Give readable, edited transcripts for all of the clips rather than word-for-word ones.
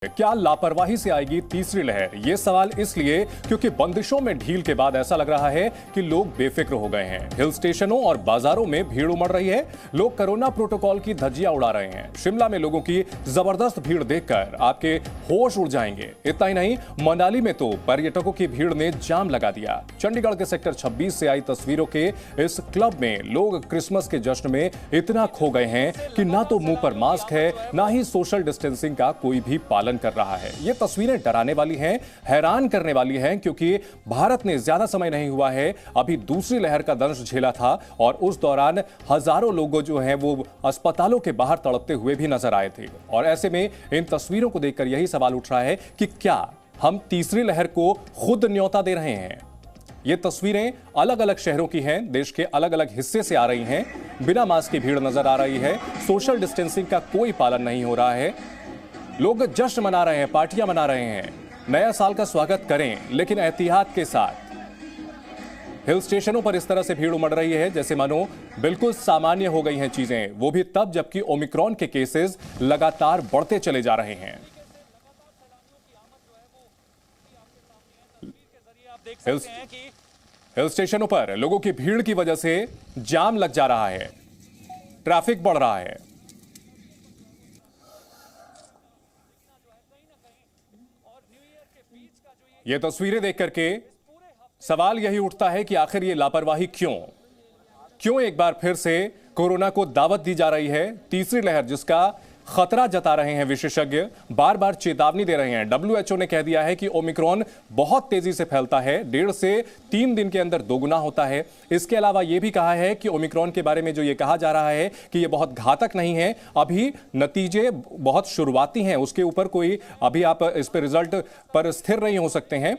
क्या लापरवाही से आएगी तीसरी लहर? ये सवाल इसलिए क्योंकि बंदिशों में ढील के बाद ऐसा लग रहा है कि लोग बेफिक्र हो गए हैं। हिल स्टेशनों और बाजारों में भीड़ उमड़ रही है। लोग कोरोना प्रोटोकॉल की धज्जियां उड़ा रहे हैं। शिमला में लोगों की जबरदस्त भीड़ देखकर आपके होश उड़ जाएंगे। इतना ही नहीं, मनाली में तो पर्यटकों की भीड़ ने जाम लगा दिया। चंडीगढ़ के सेक्टर 26 से आई तस्वीरों के इस क्लब में लोग क्रिसमस के जश्न में इतना खो गए हैं कि ना तो मुंह पर मास्क है, ना ही सोशल डिस्टेंसिंग का कोई भी पालन कर रहा है। ये तस्वीरें डराने वाली हैं, हैरान करने वाली हैं, क्योंकि भारत ने ज्यादा समय नहीं हुआ है अभी दूसरी लहर का दंश झेला था और उस दौरान हजारों लोग जो हैं वो अस्पतालों के बाहर तड़पते हुए भी नजर आए थे। और ऐसे में इन तस्वीरों को देखकर यही सवाल उठ रहा है कि क्या हम तीसरी लहर को खुद न्योता दे रहे हैं? ये तस्वीरें अलग अलग शहरों की हैं, देश के अलग अलग हिस्से से आ रही हैं। बिना मास्क की भीड़ नजर आ रही है, सोशल डिस्टेंसिंग का कोई पालन नहीं हो रहा है। लोग जश्न मना रहे हैं, पार्टियां मना रहे हैं, नया साल का स्वागत करें, लेकिन एहतियात के साथ। हिल स्टेशनों पर इस तरह से भीड़ उमड़ रही है जैसे मानो बिल्कुल सामान्य हो गई हैं चीजें, वो भी तब जबकि ओमिक्रॉन के केसेस लगातार बढ़ते चले जा रहे हैं। हिल स्टेशनों पर लोगों की भीड़ की वजह से जाम लग जा रहा है, ट्रैफिक बढ़ रहा है। ये तस्वीरें देख करके सवाल यही उठता है कि आखिर ये लापरवाही क्यों एक बार फिर से कोरोना को दावत दी जा रही है? तीसरी लहर जिसका खतरा जता रहे हैं विशेषज्ञ, बार बार चेतावनी दे रहे हैं। WHO ने कह दिया है कि ओमिक्रॉन बहुत तेजी से फैलता है, 1.5 से 3 दिन के अंदर दोगुना होता है। इसके अलावा यह भी कहा है कि ओमिक्रॉन के बारे में जो ये कहा जा रहा है कि ये बहुत घातक नहीं है, अभी नतीजे बहुत शुरुआती हैं, उसके ऊपर कोई अभी आप इस पर रिजल्ट पर स्थिर नहीं हो सकते हैं।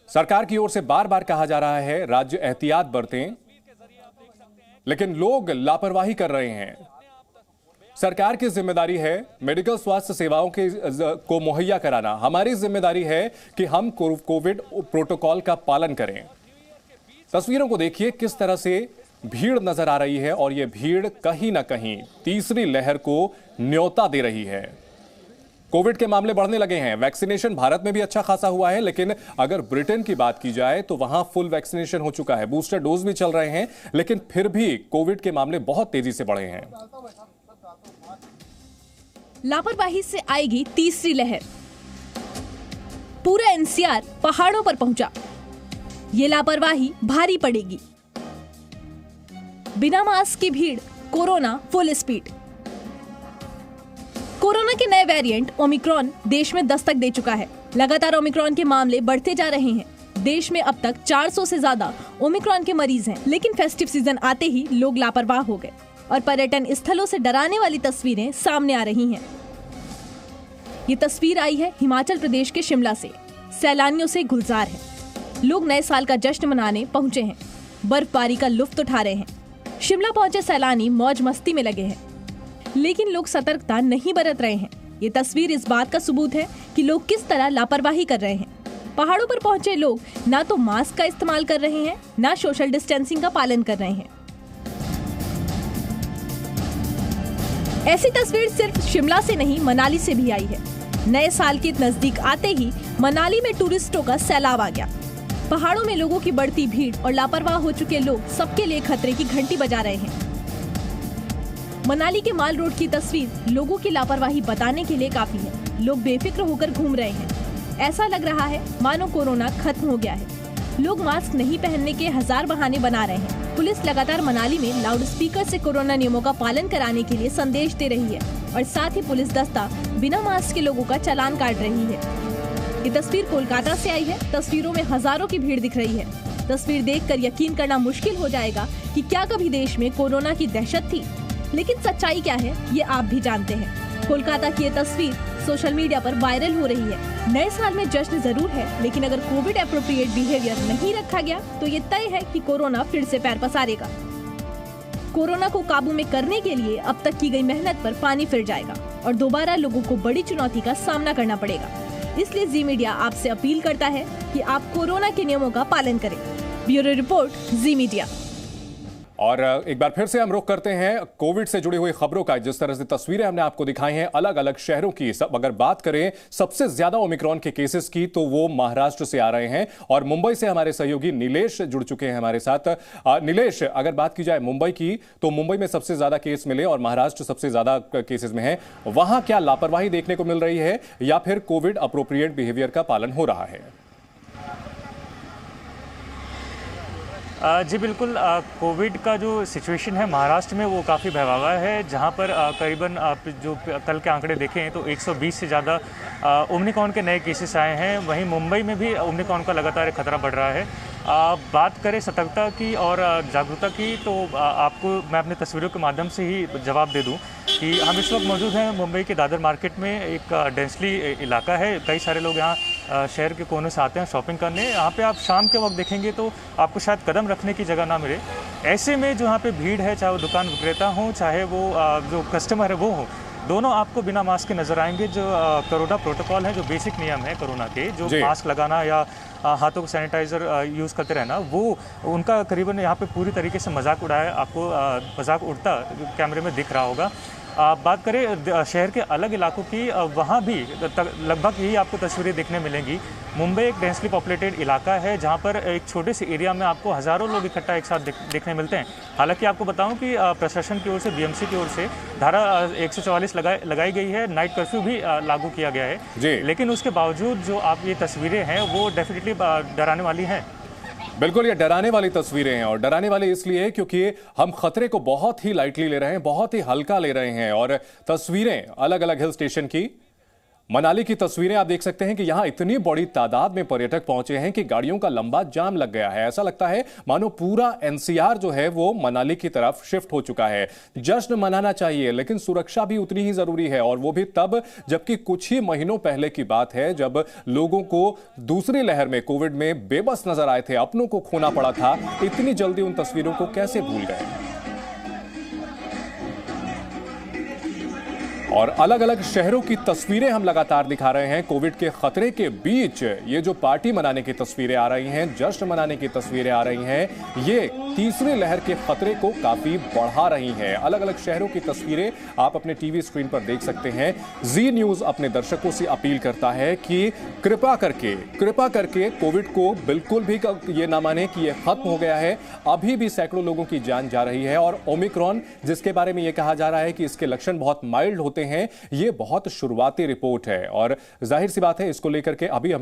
सरकार की ओर से बार बार कहा जा रहा है राज्य एहतियात बरतें, लेकिन लोग लापरवाही कर रहे हैं। सरकार की जिम्मेदारी है मेडिकल स्वास्थ्य सेवाओं को मुहैया कराना। हमारी जिम्मेदारी है कि हम कोविड प्रोटोकॉल का पालन करें। तस्वीरों को देखिए किस तरह से भीड़ नजर आ रही है और यह भीड़ कहीं ना कहीं तीसरी लहर को न्योता दे रही है। कोविड के मामले बढ़ने लगे हैं। वैक्सीनेशन भारत में भी अच्छा खासा हुआ है, लेकिन अगर ब्रिटेन की बात की जाए तो वहां फुल वैक्सीनेशन हो चुका है, बूस्टर डोज भी चल रहे हैं, लेकिन फिर भी कोविड के मामले बहुत तेजी से बढ़े हैं। लापरवाही से आएगी तीसरी लहर। पूरा NCR पहाड़ों पर पहुंचा। ये लापरवाही भारी पड़ेगी। बिना मास्क की भीड़, कोरोना फुल स्पीड। कोरोना के नए वेरिएंट ओमिक्रॉन देश में दस्तक दे चुका है। लगातार ओमिक्रॉन के मामले बढ़ते जा रहे हैं। देश में अब तक 400 से ज्यादा ओमिक्रॉन के मरीज हैं, लेकिन फेस्टिव सीजन आते ही लोग लापरवाह हो गए और पर्यटन स्थलों से डराने वाली तस्वीरें सामने आ रही हैं। ये तस्वीर आई है हिमाचल प्रदेश के शिमला से। सैलानियों से गुलजार है। लोग नए साल का जश्न मनाने पहुंचे हैं, बर्फबारी का लुत्फ उठा रहे हैं। शिमला पहुंचे सैलानी मौज मस्ती में लगे हैं, लेकिन लोग सतर्कता नहीं बरत रहे हैं। ये तस्वीर इस बात का सबूत है कि लोग किस तरह लापरवाही कर रहे हैं। पहाड़ों पर पहुंचे लोग ना तो मास्क का इस्तेमाल कर रहे हैं, ना सोशल डिस्टेंसिंग का पालन कर रहे हैं। ऐसी तस्वीर सिर्फ शिमला से नहीं, मनाली से भी आई है। नए साल के नजदीक आते ही मनाली में टूरिस्टों का सैलाब आ गया। पहाड़ों में लोगों की बढ़ती भीड़ और लापरवाह हो चुके लोग सबके लिए खतरे की घंटी बजा रहे हैं। मनाली के माल रोड की तस्वीर लोगों की लापरवाही बताने के लिए काफी है। लोग बेफिक्र होकर घूम रहे हैं। ऐसा लग रहा है मानो कोरोना खत्म हो गया है। लोग मास्क नहीं पहनने के हजार बहाने बना रहे हैं। पुलिस लगातार मनाली में लाउड स्पीकर से कोरोना नियमों का पालन कराने के लिए संदेश दे रही है और साथ ही पुलिस दस्ता बिना मास्क के लोगों का चालान काट रही है। ये तस्वीर कोलकाता से आई है। तस्वीरों में हजारों की भीड़ दिख रही है। तस्वीर देखकर यकीन करना मुश्किल हो जाएगा कि क्या कभी देश में कोरोना की दहशत थी, लेकिन सच्चाई क्या है ये आप भी जानते हैं। कोलकाता की ये तस्वीर सोशल मीडिया पर वायरल हो रही है। नए साल में जश्न जरूर है, लेकिन अगर कोविड एप्रोप्रिएट बिहेवियर नहीं रखा गया तो ये तय है कि कोरोना फिर से पैर पसारेगा। कोरोना को काबू में करने के लिए अब तक की गई मेहनत पर पानी फिर जाएगा और दोबारा लोगों को बड़ी चुनौती का सामना करना पड़ेगा। इसलिए जी मीडिया आपसे अपील करता है कि आप कोरोना के नियमों का पालन करें। ब्यूरो रिपोर्ट, जी मीडिया। और एक बार फिर से हम रुख करते हैं कोविड से जुड़ी हुई खबरों का। जिस तरह से तस्वीरें हमने आपको दिखाई हैं अलग अलग शहरों की, अगर बात करें सबसे ज्यादा ओमिक्रॉन के केसेस की तो वो महाराष्ट्र से आ रहे हैं और मुंबई से हमारे सहयोगी नीलेश जुड़ चुके हैं हमारे साथ। नीलेश, अगर बात की जाए मुंबई की तो मुंबई में सबसे ज्यादा केस मिले और महाराष्ट्र सबसे ज्यादा केसेस में है। वहां क्या लापरवाही देखने को मिल रही है या फिर कोविड अप्रोप्रिएट बिहेवियर का पालन हो रहा है? जी बिल्कुल, कोविड का जो सिचुएशन है महाराष्ट्र में वो काफ़ी भयावह है, जहां पर करीबन आप जो कल के आंकड़े देखें तो 120 से ज़्यादा ओमिक्रॉन के नए केसेस आए हैं। वहीं मुंबई में भी ओमिक्रॉन का लगातार खतरा बढ़ रहा है। बात करें सतर्कता की और जागरूकता की तो आपको मैं अपने तस्वीरों के माध्यम से ही जवाब दे दूं कि हम इस वक्त मौजूद हैं मुंबई के दादर मार्केट में। एक डेंसली इलाका है, कई सारे लोग यहाँ शहर के कोने से आते हैं शॉपिंग करने। यहाँ पे आप शाम के वक्त देखेंगे तो आपको शायद कदम रखने की जगह ना मिले। ऐसे में जो यहाँ पे भीड़ है, चाहे वो दुकान विक्रेता हो चाहे वो जो कस्टमर है वो हो, दोनों आपको बिना मास्क के नजर आएंगे। जो कोरोना प्रोटोकॉल है, जो बेसिक नियम है कोरोना के, जो मास्क लगाना या हाथों को सैनिटाइजर यूज़ करते रहना, वो उनका करीबन यहाँ पे पूरी तरीके से मजाक उड़ाया, आपको मजाक उड़ता कैमरे में दिख रहा होगा। बात करें शहर के अलग इलाकों की, वहाँ भी लगभग यही आपको तस्वीरें देखने मिलेंगी। मुंबई एक डेंसली पॉपुलेटेड इलाका है जहाँ पर एक छोटे से एरिया में आपको हज़ारों लोग इकट्ठा एक साथ देखने मिलते हैं। हालांकि आपको बताऊं कि प्रशासन की ओर से, बीएमसी की ओर से धारा 144 लगाई गई है, नाइट कर्फ्यू भी लागू किया गया है। लेकिन उसके बावजूद जो आप ये तस्वीरें हैं वो डेफिनेटली डराने वाली हैं। बिल्कुल, ये डराने वाली तस्वीरें हैं और डराने वाली इसलिए क्योंकि हम खतरे को बहुत ही लाइटली ले रहे हैं, बहुत ही हल्का ले रहे हैं। और तस्वीरें अलग अलग हिल स्टेशन की, मनाली की तस्वीरें आप देख सकते हैं कि यहां इतनी बड़ी तादाद में पर्यटक पहुंचे हैं कि गाड़ियों का लंबा जाम लग गया है। ऐसा लगता है मानो पूरा एनसीआर जो है वो मनाली की तरफ शिफ्ट हो चुका है। जश्न मनाना चाहिए लेकिन सुरक्षा भी उतनी ही जरूरी है, और वो भी तब जबकि कुछ ही महीनों पहले की बात है जब लोगों को दूसरी लहर में कोविड में बेबस नजर आए थे, अपनों को खोना पड़ा था। इतनी जल्दी उन तस्वीरों को कैसे भूल गए? और अलग अलग शहरों की तस्वीरें हम लगातार दिखा रहे हैं। कोविड के खतरे के बीच ये जो पार्टी मनाने की तस्वीरें आ रही हैं, जश्न मनाने की तस्वीरें आ रही हैं, ये तीसरी लहर के खतरे को काफी बढ़ा रही हैं। अलग अलग शहरों की तस्वीरें आप अपने टीवी स्क्रीन पर देख सकते हैं। जी न्यूज अपने दर्शकों से अपील करता है कि कृपा करके कोविड को बिल्कुल भी ये ना माने कि ये खत्म हो गया है। अभी भी सैकड़ों लोगों की जान जा रही है और ओमिक्रॉन, जिसके बारे में यह कहा जा रहा है कि इसके लक्षण बहुत माइल्ड होते हैं, ये बहुत शुरुआती रिपोर्ट है और जाहिर सी बात है इसको लेकर के अभी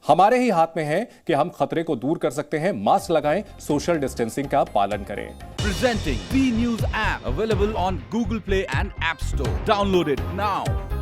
हमारे ही हाथ में है कि हम खतरे को दूर कर सकते हैं। मास्क लगाएं, सोशल डिस्टेंसिंग का पालन करें। Presenting B News app available on Google Play and App Store. Download it now.